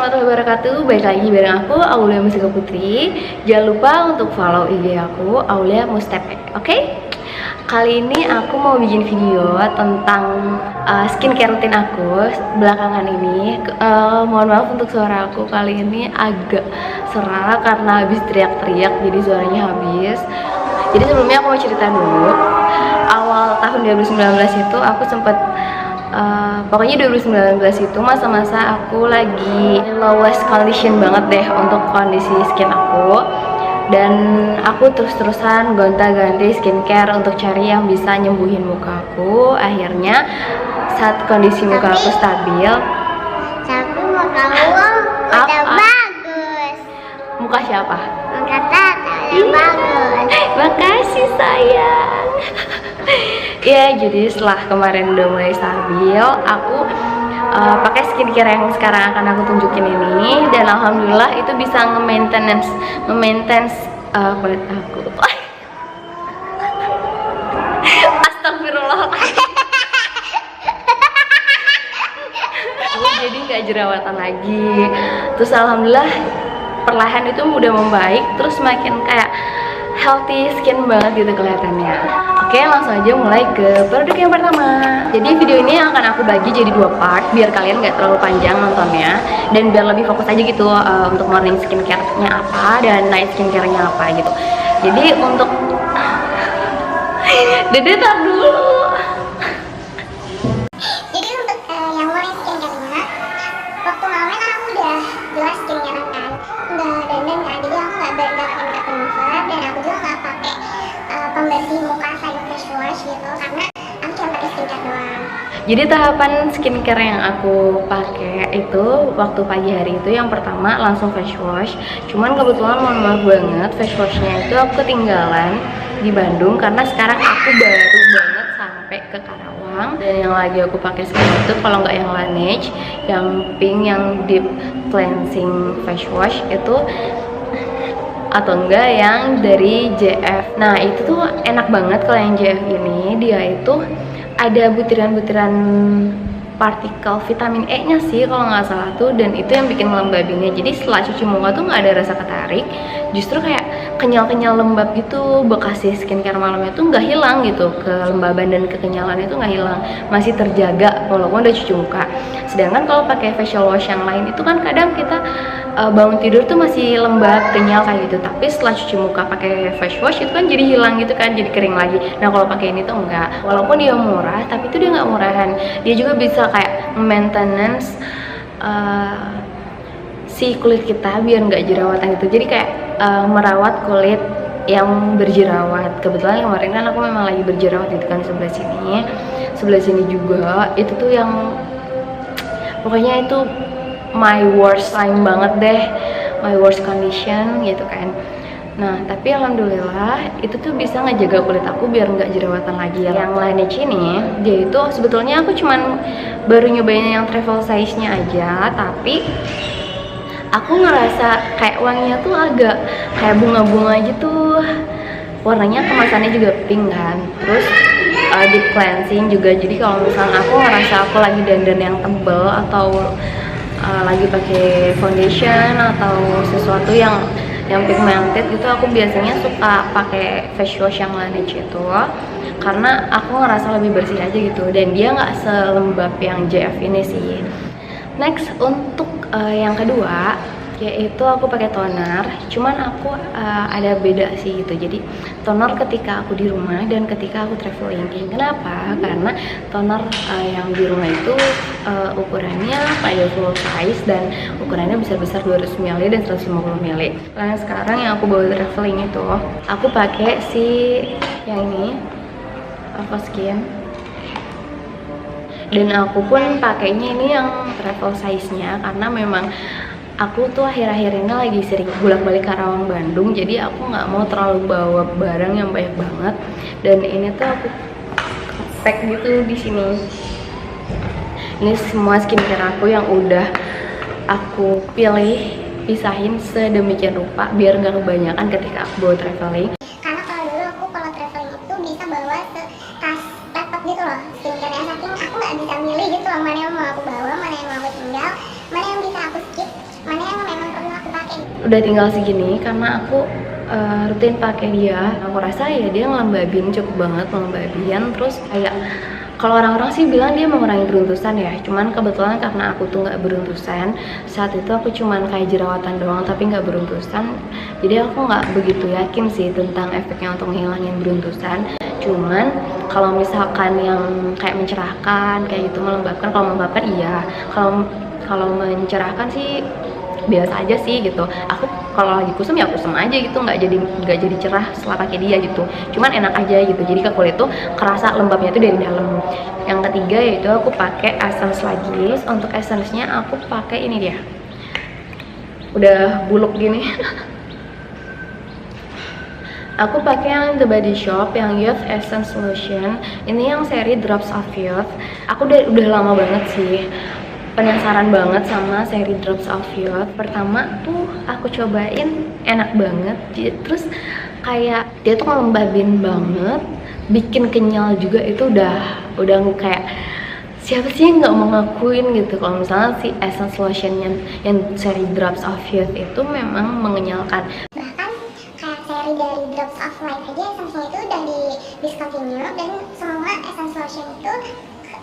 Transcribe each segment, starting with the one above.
warahmatullahi wabarakatuh. Baik lagi bareng aku, Aulia Mustika Putri. Jangan lupa untuk follow IG aku, Aulia Mustepe. Oke? Kali ini aku mau bikin video tentang skincare rutin aku belakangan ini. Mohon maaf untuk suara aku kali ini agak serak karena habis teriak-teriak, jadi suaranya habis. Jadi sebelumnya aku mau cerita dulu. Awal tahun 2019 itu aku sempat pokoknya 2019 itu masa-masa aku lagi lowest condition banget deh untuk kondisi skin aku, dan aku terus-terusan gonta-ganti skincare untuk cari yang bisa nyembuhin muka aku. Akhirnya saat kondisi muka aku stabil, tapi muka lu udah bagus. Muka siapa? Muka Tata udah bagus. Makasih sayang. Ya, jadi setelah kemarin udah mulai stabil, aku pakai skincare yang sekarang akan aku tunjukin ini, dan alhamdulillah itu bisa nge-maintenance kulit aku. Astagfirullah. Jadi nggak jerawatan lagi. Terus alhamdulillah perlahan itu udah membaik, terus makin kayak healthy skin banget gitu kelihatannya. Oke, langsung aja mulai ke produk yang pertama. Jadi video ini akan aku bagi jadi 2 part biar kalian nggak terlalu panjang nontonnya, dan biar lebih fokus aja gitu untuk morning skincare-nya apa dan night skincare-nya apa gitu. Jadi untuk Dede tar dulu. Jadi untuk yang morning skincare-nya, waktu malam kan aku udah jelas skincare kan, nggak dandan kan, jadi aku nggak pakai makeup remover, dan aku juga nggak pakai pembersih muka selain face wash gitu, karena aku cuma pakai skincare doang. Jadi tahapan skincare yang aku pakai itu waktu pagi hari itu, yang pertama langsung face wash. Cuman kebetulan mohon maaf banget, face washnya itu aku ketinggalan di Bandung karena sekarang aku baru banget sampai ke Karawang. Dan yang lagi aku pakai sekarang itu, kalau nggak yang Laneige, yang pink, yang deep cleansing face wash itu, atau enggak yang dari JF. Nah itu tuh enak banget. Kalau yang JF ini dia itu ada butiran-butiran partikel vitamin E nya sih kalau nggak salah tuh, dan itu yang bikin ngelembabinnya. Jadi setelah cuci muka tuh nggak ada rasa ketarik, justru kayak kenyal-kenyal lembab gitu. Bekas skincare malamnya tuh nggak hilang gitu, kelembaban dan kekenyalan itu nggak hilang, masih terjaga walaupun udah cuci muka. Sedangkan kalau pakai facial wash yang lain itu kan kadang kita bangun tidur tuh masih lembab, kenyal kayak gitu, tapi setelah cuci muka pakai face wash itu kan jadi hilang gitu kan, jadi kering lagi. Nah kalau pakai ini tuh enggak, walaupun dia murah tapi itu dia nggak murahan. Dia juga bisa kayak maintenance si kulit kita biar nggak jerawatan gitu. Jadi kayak merawat kulit yang berjerawat. Kebetulan kemarin kan aku memang lagi berjerawat gitu kan, sebelah sini juga. Itu tuh yang pokoknya itu my worst time banget deh, my worst condition gitu kan. Nah tapi alhamdulillah itu tuh bisa ngejaga kulit aku biar nggak jerawatan lagi. Yang Laneige ini dia itu sebetulnya aku cuman baru nyobain yang travel size nya aja, tapi aku ngerasa kayak wanginya tuh agak kayak bunga-bunga gitu. Warnanya kemasannya juga pink kan, terus deep cleansing juga. Jadi kalau misalnya aku ngerasa aku lagi dandan yang tebel atau lagi pakai foundation atau sesuatu yang pigmented gitu, aku biasanya suka pakai face wash yang Laneige itu, karena aku ngerasa lebih bersih aja gitu, dan dia nggak selembab yang JF ini sih. Next untuk yang kedua, yaitu aku pakai toner. Cuman aku ada beda sih gitu. Jadi toner ketika aku di rumah dan ketika aku traveling. Kenapa? Karena toner yang di rumah itu ukurannya kayak full size dan ukurannya besar-besar, 200 ml dan 150 ml. Nah sekarang yang aku bawa traveling itu, aku pakai si yang ini, Aquaskin. Dan aku pun pakainya ini yang travel size nya karena memang aku tuh akhir-akhir ini lagi sering bolak-balik Karawang Bandung, jadi aku nggak mau terlalu bawa barang yang banyak banget. Dan ini tuh aku pack gitu di sini. Ini semua skincare aku yang udah aku pilih, pisahin sedemikian rupa biar nggak kebanyakan ketika aku bawa traveling. Karena kalau dulu aku kalau traveling itu bisa bawa tas laptop gitu loh skincare, saking aku nggak bisa milih gitu loh, mana yang mau aku bawa, mana yang mau aku tinggal, mana yang bisa aku skip. udah tinggal segini karena aku rutin pakai dia. Aku rasa ya dia ngelembabin, cukup banget ngelembabin. Terus kayak kalau orang-orang sih bilang dia mengurangi beruntusan ya, cuman kebetulan karena aku tuh nggak beruntusan saat itu, aku cuman kayak jerawatan doang tapi nggak beruntusan, jadi aku nggak begitu yakin sih tentang efeknya untuk menghilangin beruntusan. Cuman kalau misalkan yang kayak mencerahkan kayak gitu, melembabkan, kalau melembabkan iya, kalau mencerahkan sih biasa aja sih gitu. Aku kalau lagi kusam ya kusam aja gitu, nggak jadi cerah setelah pakai dia gitu. Cuman enak aja gitu, jadi ke kulit tuh kerasa lembabnya tuh dari dalam. Yang ketiga yaitu aku pakai essence lagi. Untuk essence-nya aku pakai ini dia, udah buluk gini. Aku pakai yang The Body Shop yang Youth Essence Lotion. Ini yang seri Drops of Youth. Aku udah lama banget sih penasaran banget sama seri Drops of Youth. Pertama tuh aku cobain, enak banget. Terus kayak dia tuh ngelembabin banget, bikin kenyal juga. Itu udah kayak siapa sih yang nggak mau ngakuin gitu kalau misalnya si essence lotion yang seri Drops of Youth itu memang mengenyalkan. Bahkan kayak seri dari Drops of Light aja essence-nya itu udah di discontinue, dan semua essence lotion itu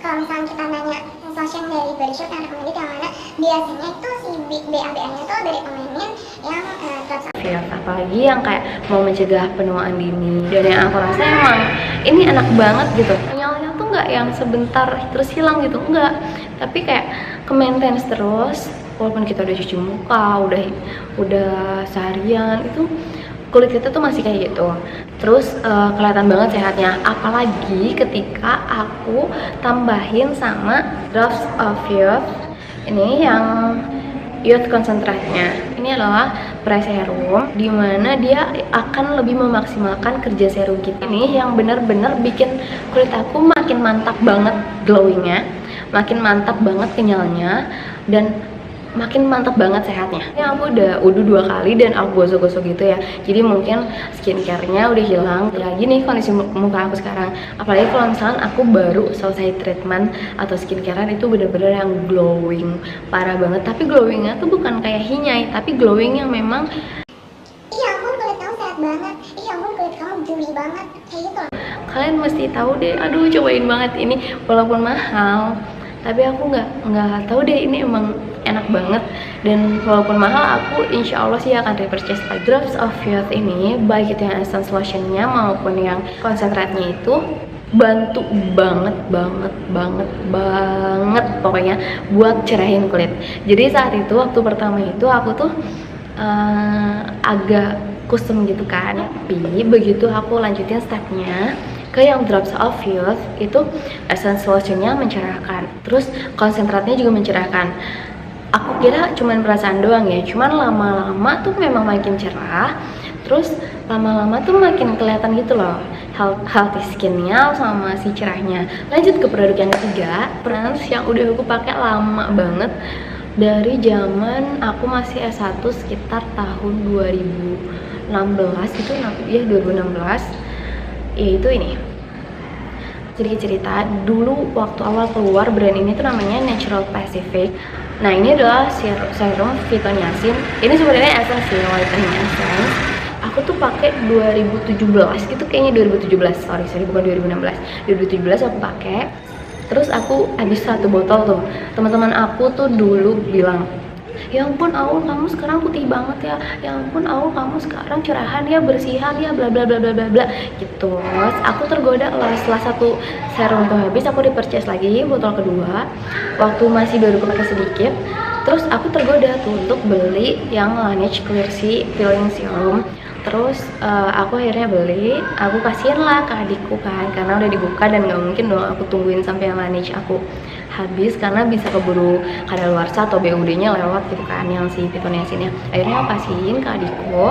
kalau misalnya kita nanya lotion dari Body Shop yang recommended yang mana, biasanya itu si BABA-nya tuh dari rekomenin yang Drops of Youth, apalagi yang kayak mau mencegah penuaan dini. Dan yang aku rasa emang ini enak banget gitu, kenyalnya tuh nggak yang sebentar terus hilang gitu, enggak, tapi kayak ke maintenance terus. Walaupun kita udah cuci muka, udah seharian, itu kulit kita tuh masih kayak gitu. Terus kelihatan banget sehatnya, apalagi ketika aku tambahin sama Drops of Youth ini yang Youth Concentrate-nya. Ini adalah pre-serum, dimana dia akan lebih memaksimalkan kerja serum kita. Ini yang bener-bener bikin kulit aku makin mantap banget glowingnya, makin mantap banget kenyalnya, dan makin mantap banget sehatnya. Ini aku udah 2 kali dan aku gosok-gosok gitu ya, jadi mungkin skincare-nya udah hilang. Ya gini kondisi muka aku sekarang, apalagi kalau misalnya aku baru selesai treatment atau skincare-an, itu bener-bener yang glowing parah banget. Tapi glowingnya tuh bukan kayak hinyai, tapi glowing yang memang iya ampun kulit kamu sehat banget, iya ampun kulit kamu dewy banget, kayak gitu. kalian mesti tahu deh. Aduh, cobain banget ini, walaupun mahal tapi aku nggak tahu deh, ini emang enak banget. Dan walaupun mahal, aku insya Allah sih akan repurchase lagi. Drops of Youth ini, baik itu yang essence lotionnya maupun yang konsentratnya, itu bantu banget pokoknya buat cerahin kulit. Jadi saat itu, waktu pertama itu aku tuh agak kusem gitu kan, tapi begitu aku lanjutin stepnya ke yang Drops of Youth, itu essence lotionnya mencerahkan, terus konsentratnya juga mencerahkan. Aku kira cuman perasaan doang ya, cuman lama-lama tuh memang makin cerah, terus lama-lama tuh makin kelihatan gitu loh healthy skinnya sama si cerahnya. Lanjut ke produk yang ketiga, Prance, yang udah aku pakai lama banget dari zaman aku masih S1 sekitar tahun 2016 itu ya, 2016. Yaitu ini, sedikit cerita dulu waktu awal keluar brand ini tuh namanya Natural Pacific. Nah, ini adalah serum phytoniacin. Ini sebenarnya essence sih, whitening essence. Aku tuh pakai 2017 gitu kayaknya, 2017, sorry bukan 2016, 2017 aku pakai. Terus aku habis 1 botol tuh. Teman-teman aku tuh dulu bilang, ya ampun Aul, kamu sekarang putih banget ya ampun Aul, kamu sekarang cerahan ya, bersihan ya, bla bla bla bla bla bla gitu. Terus aku tergoda lah, setelah 1 serum tuh habis, aku repurchase lagi botol kedua waktu masih baru pakai sedikit. Terus aku tergoda tuh untuk beli yang Laneige Clear Sea Filling Serum. Terus aku akhirnya beli, aku kasihin lah ke adikku kan, karena udah dibuka dan nggak mungkin dong aku tungguin sampai yang Laneige aku habis, karena bisa keburu kadaluarsa atau BUD-nya lewat gitu kan, yang si phytoniacinnya. Akhirnya aku kasihin ke adikku.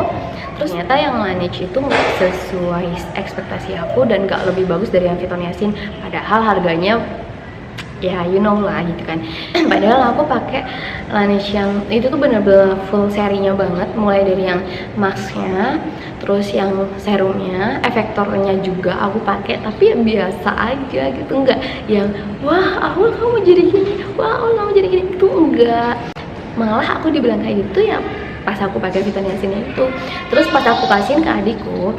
Terus ternyata yang Laneige itu nggak sesuai ekspektasi aku dan nggak lebih bagus dari yang phytoniacin, padahal harganya ya you know lah gitu kan. Padahal aku pakai Laneige yang itu tuh bener-bener full serinya banget, mulai dari yang masknya, terus yang serumnya, efektornya juga aku pakai, tapi biasa aja gitu, enggak yang wah Aul kamu jadi gini, wah Aul kamu jadi gini, itu enggak. Malah aku dibilang kayak gitu ya pas aku pakai vitamin C itu. Terus pas aku kasihin ke adikku,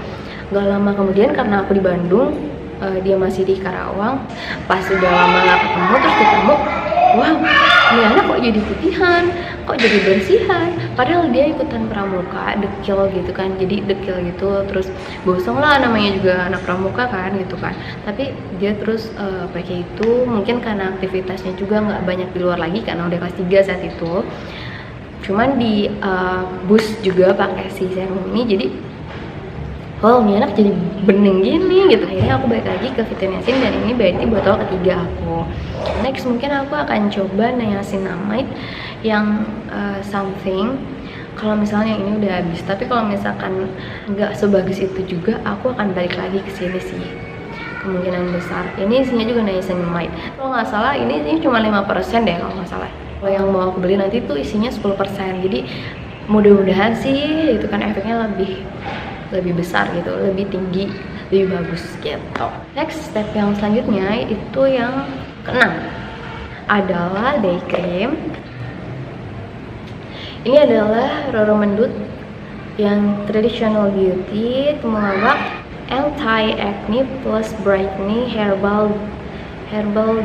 gak lama kemudian karena aku di Bandung, dia masih di Karawang, pas udah lama gak ketemu terus ketemu, wow, ini anak kok jadi putihan, kok jadi bersihan, padahal dia ikutan pramuka, dekil gitu kan, jadi dekil gitu, terus gosong lah, namanya juga anak pramuka kan gitu kan, tapi dia terus pakai itu, mungkin karena aktivitasnya juga nggak banyak di luar lagi karena udah kelas 3 saat itu, cuman di bus juga pakai si serum ini, jadi wow, ini anak jadi bening gini gitu. Akhirnya aku balik lagi ke Vitamin, dan ini berarti botol ketiga aku. Next mungkin aku akan coba niacinamide yang something. Kalau misalnya ini udah habis, tapi kalau misalkan nggak sebagus itu juga, aku akan balik lagi ke sini sih. Kemungkinan besar. Ini isinya juga niacinamide. Kalau nggak salah ini cuma 5% deh kalau nggak salah. Kalau yang mau aku beli nanti tuh isinya 10%. Jadi mudah-mudahan sih itu kan efeknya lebih besar gitu, lebih tinggi, lebih bagus gitu. Next step yang selanjutnya itu yang keenam adalah day cream. Ini adalah Roro Mendut yang traditional beauty, temulawak, anti acne plus brightening herbal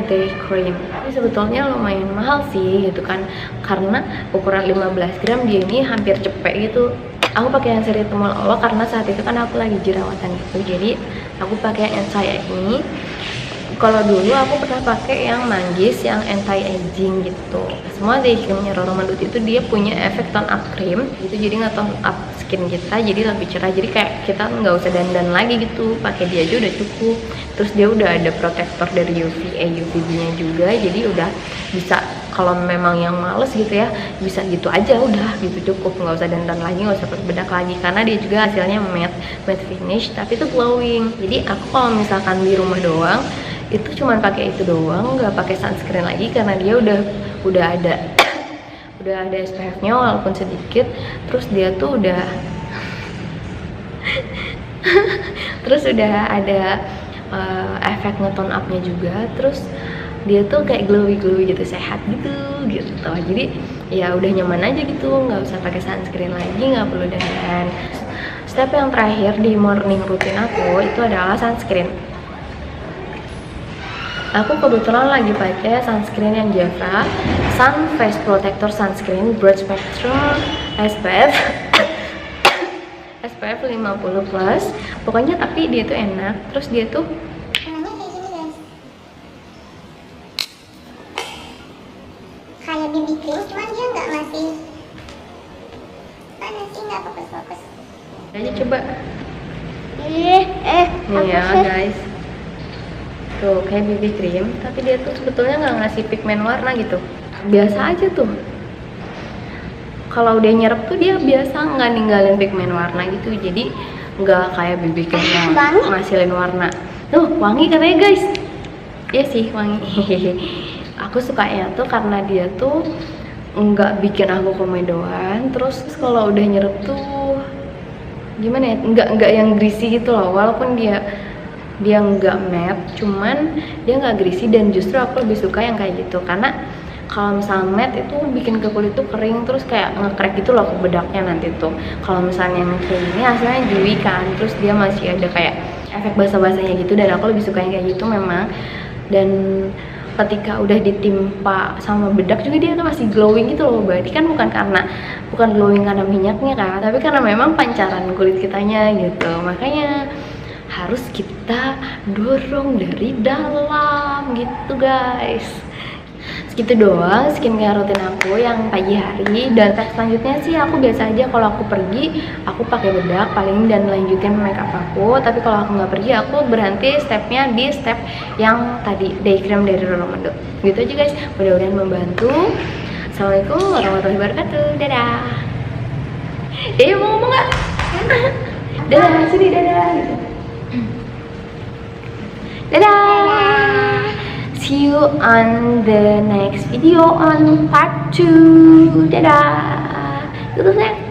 day cream. Ini sebetulnya lumayan mahal sih gitu kan, karena ukuran 15 gram dia ini hampir cepek gitu. Aku pakai yang seri temulawak karena saat itu kan aku lagi jerawatan gitu, jadi aku pakai anti acne. Kalau dulu aku pernah pakai yang manggis, yang anti aging gitu. Semua day creamnya Roro Mendut itu dia punya efek tone up cream gitu, jadi nge-tone up skin kita jadi lebih cerah, jadi kayak kita nggak usah dandan lagi gitu, pakai dia aja udah cukup. Terus dia udah ada protektor dari UVA UVB nya juga, jadi udah bisa, kalau memang yang males gitu ya, bisa gitu aja udah gitu cukup, nggak usah dandan lagi, nggak usah pakai bedak lagi, karena dia juga hasilnya matte finish tapi itu glowing. Jadi aku kalau misalkan di rumah doang itu cuman pakai itu doang, nggak pakai sunscreen lagi karena dia udah ada SPF-nya walaupun sedikit. Terus dia tuh udah terus udah ada efek nge-tone up-nya juga. Terus dia tuh kayak glowy gitu, sehat gitu. Jadi ya udah nyaman aja gitu, nggak usah pakai sunscreen lagi, nggak perlu dandan. Step yang terakhir di morning routine aku itu adalah sunscreen. Aku kebetulan lagi pakai sunscreen yang Jafra Sun Face Protector Sunscreen Broad Spectrum SPF 50+. Pokoknya tapi dia tuh enak. Terus dia tuh Warnanya kayak gini guys, kayak BB cream, cuman dia nggak fokus. aja coba. Nih Nih ya guys, tuh kayak BB cream, tapi dia tuh sebetulnya nggak ngasih pigmen warna gitu, biasa aja tuh. Kalau udah nyerap tuh dia biasa nggak ninggalin pigmen warna gitu, jadi nggak kayak BB cream yang ngasilin warna. Tuh wangi katanya guys. Iya sih wangi. Aku sukanya tuh karena dia tuh nggak bikin aku komedoan. Terus kalau udah nyerap tuh gimana ya, nggak yang greasy gitu loh, walaupun dia nggak matte, cuman dia nggak greasy, dan justru aku lebih suka yang kayak gitu. Karena kalau misalnya matte itu bikin ke kulit tuh kering, terus kayak nge-crack gitu loh ke bedaknya nanti tuh. Kalau misalnya yang kayak gini hasilnya dewy kan, terus dia masih ada kayak efek basah-basahnya gitu, dan aku lebih suka yang kayak gitu memang. Dan ketika udah ditimpa sama bedak juga dia tuh masih glowing gitu loh. Berarti kan bukan glowing karena minyaknya kan, tapi karena memang pancaran kulit kitanya gitu. Makanya harus kita dorong dari dalam gitu guys. Segitu doang skincare rutin aku yang pagi hari. Dan step selanjutnya sih aku biasa aja, kalau aku pergi aku pakai bedak paling dan lanjutin makeup aku. Tapi kalau aku nggak pergi, aku berhenti stepnya di step yang tadi, day cream dari Roro Mendut. Gitu aja guys, mudah-mudahan membantu. Assalamualaikum warahmatullahi wabarakatuh. Dadah. Mau ngomong nggak? Dadah, sini dadah gitu. Dadah. See you on the next video on part 2. Dadah. Gitu sayang.